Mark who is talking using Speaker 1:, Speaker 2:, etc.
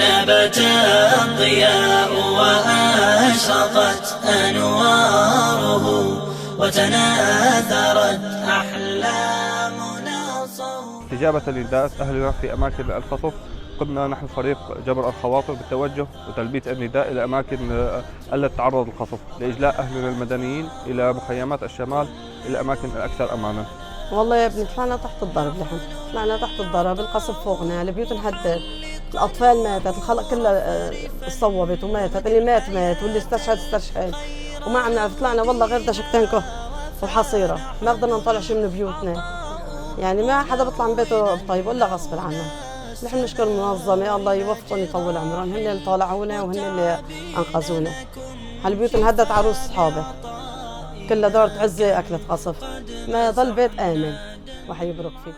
Speaker 1: نبت الضياء وأشرقت أنواره وتناثرت أحلامنا صوت.
Speaker 2: استجابة لنداء أهلنا في أماكن القصف، قمنا نحن فريق جبر الخواطر بالتوجه وتلبية النداء إلى أماكن التي تعرض للقصف لإجلاء أهلنا المدنيين إلى مخيمات الشمال إلى أماكن الأكثر أمانا.
Speaker 3: والله يا ابني طلعنا تحت الضرب، نحن طلعنا تحت الضرب، القصف فوقنا، البيوت انهدت، الأطفال ماتت، الخلق كلها اصوبت وماتت، اللي مات واللي استشهد، وما عم نعرف. طلعنا والله غير دشكتين وحصيرة، ما قدرنا نطلع شيء من بيوتنا، يعني ما حدا بيطلع من بيته طيب إلا غصب عنه. نحن نشكر المنظمة، الله يوفقهم يطول عمرهم، هن اللي طالعونا وهن اللي أنقذونا. هالبيوت انهدت عروس صحابي كلها دارت عزة أكلت قصف، ما ضل بيت آمن وحيبرك فيه.